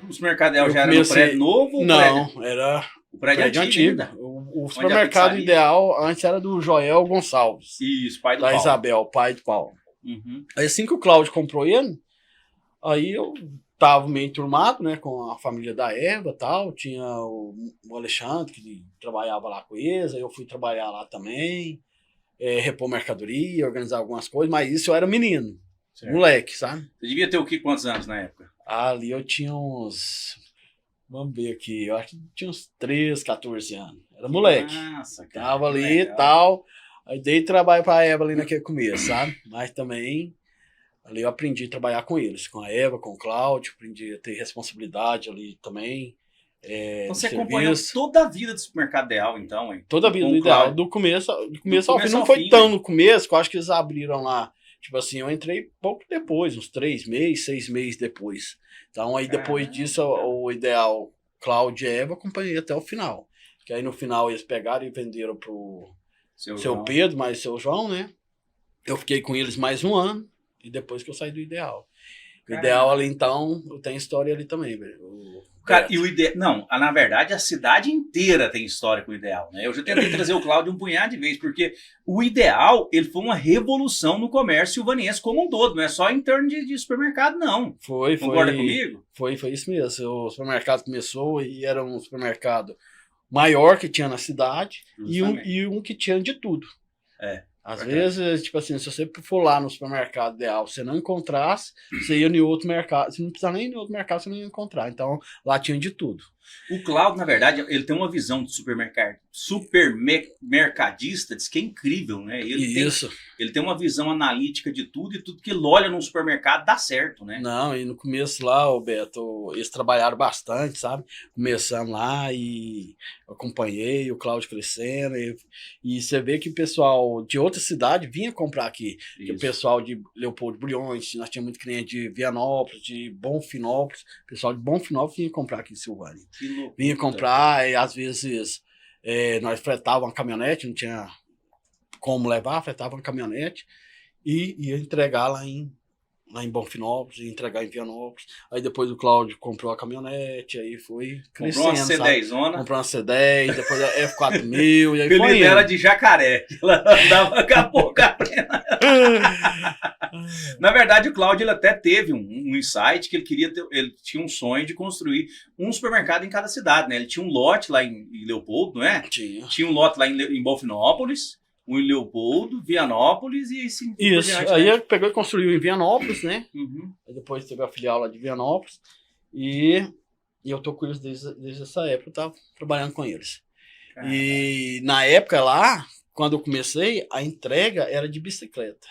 o supermercado Ideal Eu já era no comecei- prédio novo ou Não, era o prédio prédio antigo antigo. ainda? O Onde a supermercado pizzaria- ideal antes era do Joel Gonçalves, Isso, pai do da Paulo. Isabel, pai do Paulo. Uhum. Aí assim que o Cláudio comprou ele, aí eu tava meio enturmado, né, com a família da Eva e tal. Tinha o Alexandre, que trabalhava lá com eles, aí eu fui trabalhar lá também, repor mercadoria, organizar algumas coisas, mas isso eu era menino, Certo. moleque, sabe? Você devia ter o quê? Quantos anos na época? Ali eu tinha uns, vamos ver aqui, eu acho que tinha uns 13, 14 anos. Era moleque. Nossa, cara. Tava que ali e legal. tal. Aí dei trabalho pra Eva ali naquele começo, sabe? Mas também ali eu aprendi a trabalhar com eles, com a Eva, com o Cláudio, aprendi a ter responsabilidade ali também. Então No você acompanhou serviço. toda a vida do supermercado Ideal, então, hein? Toda a vida Com do o ideal, Cláudio. do começo ao fim. começo Não ao foi fim, tão né? no começo, que eu acho que eles abriram lá. Tipo assim, eu entrei pouco depois, uns 3 meses, 6 meses depois. Então aí depois Caramba. disso, o ideal, Cláudio e Eva, acompanhei até o final. Que aí no final eles pegaram e venderam pro Seu seu João. Pedro, mais seu João, né? Eu fiquei com eles mais um ano, e depois que eu saí do ideal. O Caramba. ideal ali, então, eu tenho história ali também, velho. Cara, e o ideal. Não, na verdade, a cidade inteira tem história com o Ideal, né? Eu já tentei trazer o Cláudio um punhado de vezes, porque o Ideal, ele foi uma revolução no comércio silvaniense como um todo, não é só em torno de supermercado, não. Concorda comigo? Foi isso mesmo. O supermercado começou e era um supermercado maior que tinha na cidade Justamente. e um que tinha de tudo. É. Às Verdade. vezes, tipo assim, se você for lá no supermercado ideal, você não encontrasse, você ia em outro mercado, você não precisava nem ir em outro mercado, você não ia encontrar. Então, lá tinha de tudo. O Cláudio, na verdade, ele tem uma visão de supermercadista, diz que é incrível, né? Isso. Ele tem uma visão analítica de tudo, e tudo que ele olha num supermercado dá certo, né? Não, e no começo lá, ô Beto, eles trabalharam bastante, sabe? Começando lá e eu acompanhei o Cláudio crescendo. E você vê que o pessoal de outra cidade vinha comprar aqui. Que o Isso. pessoal de Leopoldo Bulhões, nós tínhamos muito cliente de Vianópolis, de Bonfinópolis. O pessoal de Bonfinópolis vinha comprar aqui em Silvânia. Que loucura. Vinha comprar e às vezes nós fretávamos uma caminhonete, não tinha como levar, fretava uma caminhonete e ia entregar lá em Bonfinópolis, ia entregar em Vianópolis. Aí depois o Cláudio comprou a caminhonete, aí foi crescendo, Comprou uma C10zona. Comprou uma C10, depois a F4000 e aí Apelido foi dela indo. de jacaré, que ela andava com a boca preta. Na verdade, o Cláudio ele até teve um insight que ele queria ter, ele tinha um sonho de construir um supermercado em cada cidade, né? Ele tinha um lote lá em Leopoldo, não é? Tinha. Um lote lá em Bonfinópolis, um em Leopoldo, Vianópolis e assim. por Isso, diante, aí né? ele pegou e construiu em Vianópolis, né? Uhum. Aí depois teve a filial lá de Vianópolis e eu tô com eles desde essa época, eu tava trabalhando com eles. Caramba. E na época lá, quando eu comecei, a entrega era de bicicleta.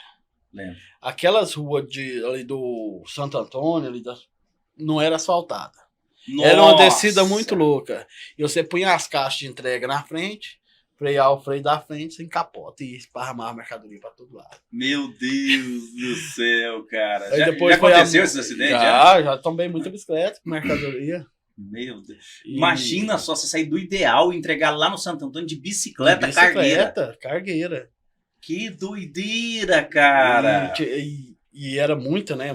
Lembro. Aquelas ruas ali do Santo Antônio, não era asfaltada. Era uma descida muito louca. E você punha as caixas de entrega na frente, frear o freio da frente, sem capota e esparramar a mercadoria para todo lado. Meu Deus do céu, cara. Aí Já depois aconteceu esse acidente? Já tombei muita bicicleta com mercadoria. Meu Deus. E- Imagina só você sair do Ideal e entregar lá no Santo Antônio de bicicleta, cargueira. Cargueira. Que doideira, cara. E era muita, né?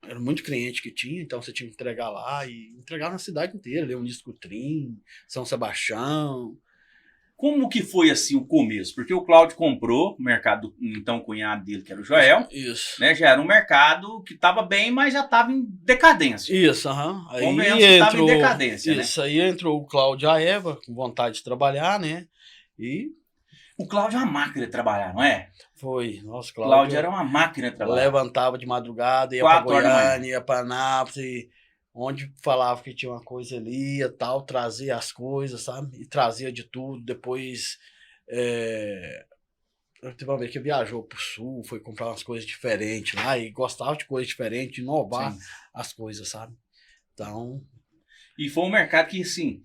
Era muito cliente que tinha, então você tinha que entregar lá e entregar na cidade inteira. Leão de Escutrim, São Sebastião. Como que foi assim o começo? Porque o Cláudio comprou o mercado, então o cunhado dele, que era o Joel, Isso. né? Já era um mercado que estava bem, mas já estava em decadência. Isso, aham. Aí Convenhamos que estava em decadência, né? Isso, aí entrou o Cláudio e a Eva, com vontade de trabalhar, né? E O Cláudio é uma máquina de trabalhar, não é? foi. Nossa, O Cláudio era uma máquina de trabalhar. levantava de madrugada, ia para 4 horas da manhã. Goiânia, ia para Nápoles, e onde falava que tinha uma coisa ali e tal, trazia as coisas, sabe? E trazia de tudo. Depois, teve uma vez que viajou pro sul, foi comprar umas coisas diferentes lá e gostava de coisas diferentes, de inovar Sim. as coisas, sabe? Então, E foi um mercado que, assim,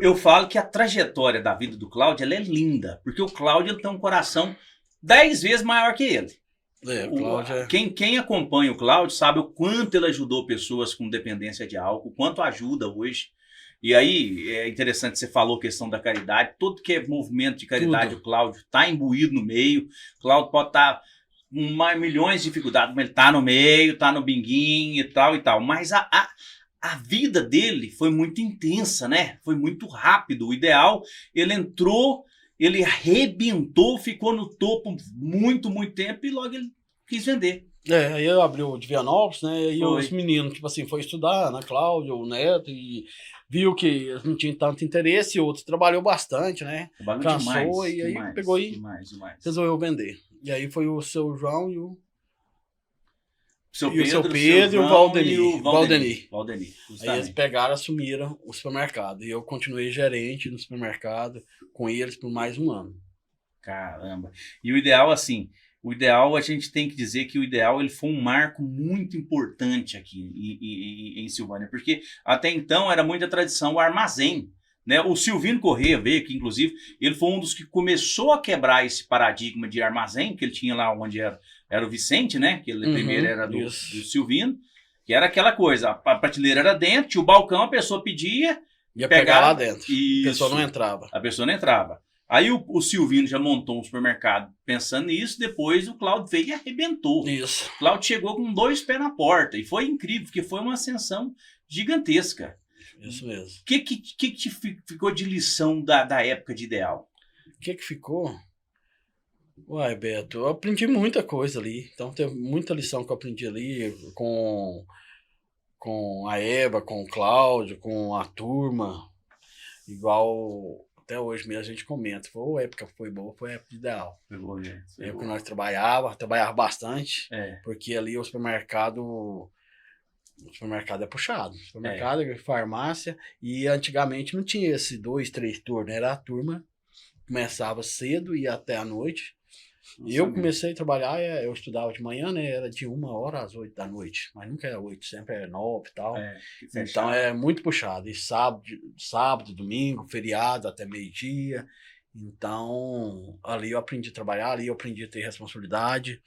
eu falo que a trajetória da vida do Cláudio ela é linda, porque o Cláudio ele tem um coração 10 vezes maior que ele. o Cláudio é... Quem acompanha o Cláudio sabe o quanto ele ajudou pessoas com dependência de álcool, o quanto ajuda hoje. E aí, é interessante, você falou a questão da caridade, tudo que é movimento de caridade, Tudo. o Cláudio está imbuído no meio, o Cláudio pode estar milhões de dificuldades, mas ele tá no meio, tá no binguinho e tal. Mas a vida dele foi muito intensa, né? Foi muito rápido. O Ideal, ele entrou, ele arrebentou, ficou no topo muito, muito tempo e logo ele quis vender. Aí eu abri o de Vianópolis, né? E Foi. os meninos, tipo assim, foi estudar, Ana Cláudia, o Neto, e viu que eles não tinham tanto interesse, e o outro trabalhou bastante, né? Trabalhou Cansou, demais, e aí demais, pegou e demais. resolveu vender. E aí foi o seu João e o Seu e o seu Pedro, Pedro seu e o João Valdemir. e o Valdemir. Valdemir, Aí eles justamente. pegaram, assumiram o supermercado. E eu continuei gerente no supermercado com eles por mais um ano. Caramba. E o Ideal, assim, a gente tem que dizer que o Ideal ele foi um marco muito importante aqui em Silvânia, porque até então era muita tradição o armazém. Né? O Silvino Corrêa veio aqui, inclusive, ele foi um dos que começou a quebrar esse paradigma de armazém, que ele tinha lá onde era o Vicente, né? Que ele primeiro era do Silvino, que era aquela coisa, a prateleira era dentro, tinha o balcão, a pessoa pedia, ia pegar lá dentro. Isso, a pessoa não entrava. A pessoa não entrava. Aí o Silvino já montou um supermercado pensando nisso, depois o Cláudio veio e arrebentou. Isso. O Cláudio chegou com 2 pés na porta e foi incrível, porque foi uma ascensão gigantesca. Isso mesmo. O que ficou de lição da época de Ideal? O que ficou? Uai, Beto, eu aprendi muita coisa ali. Então teve muita lição que eu aprendi ali com a Eva, com o Cláudio, com a turma. Igual até hoje mesmo a gente comenta. Foi a época que foi boa, foi a época Ideal. Pegou, né? A época que nós trabalhava bastante. Porque ali o supermercado é puxado. Supermercado, farmácia. E antigamente não tinha esse 2, 3 turnos. Era a turma, começava cedo e ia até a noite. E eu comecei a trabalhar, eu estudava de manhã, né? Era de 1h às 8 da noite. Mas nunca era 8, sempre era 9 e tal. Então é muito puxado. E sábado, domingo, feriado até meio-dia. Então ali eu aprendi a trabalhar, ali eu aprendi a ter responsabilidade.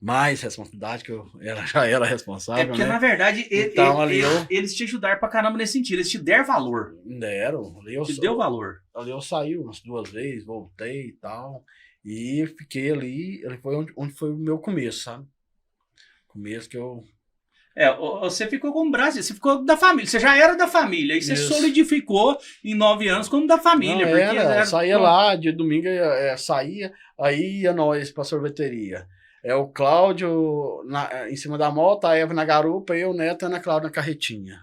Mais responsabilidade, que eu já era responsável. Porque, né? Na verdade, então, eles te ajudaram pra caramba nesse sentido. Eles te deram valor. Deram. Te deu valor. Ali eu saí umas 2 vezes, voltei e tal. E fiquei ali. Ele foi onde foi o meu começo, sabe? Começo que eu. Você ficou com o Brasil, você ficou da família. Você já era da família. E você solidificou em 9 anos como da família. Não, era saía lá, de domingo saía, aí ia nós pra sorveteria. O Cláudio em cima da moto, a Eva na garupa e eu, Neto, e a Ana Cláudia na carretinha.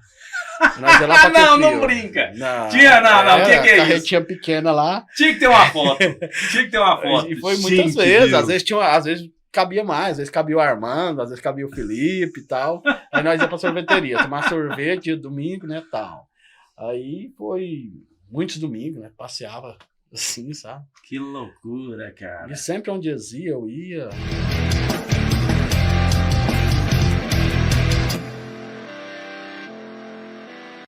Nós ia lá pra não brinca. Não, o que é isso? Carretinha pequena lá. Tinha que ter uma foto. E foi muitas vezes. Às vezes cabia mais, às vezes cabia o Armando, às vezes cabia o Felipe e tal. Aí nós ia pra sorveteria, tomar sorvete domingo, né, tal. Aí foi muitos domingos, né, passeava assim, sabe? Que loucura, cara. E sempre onde eu ia.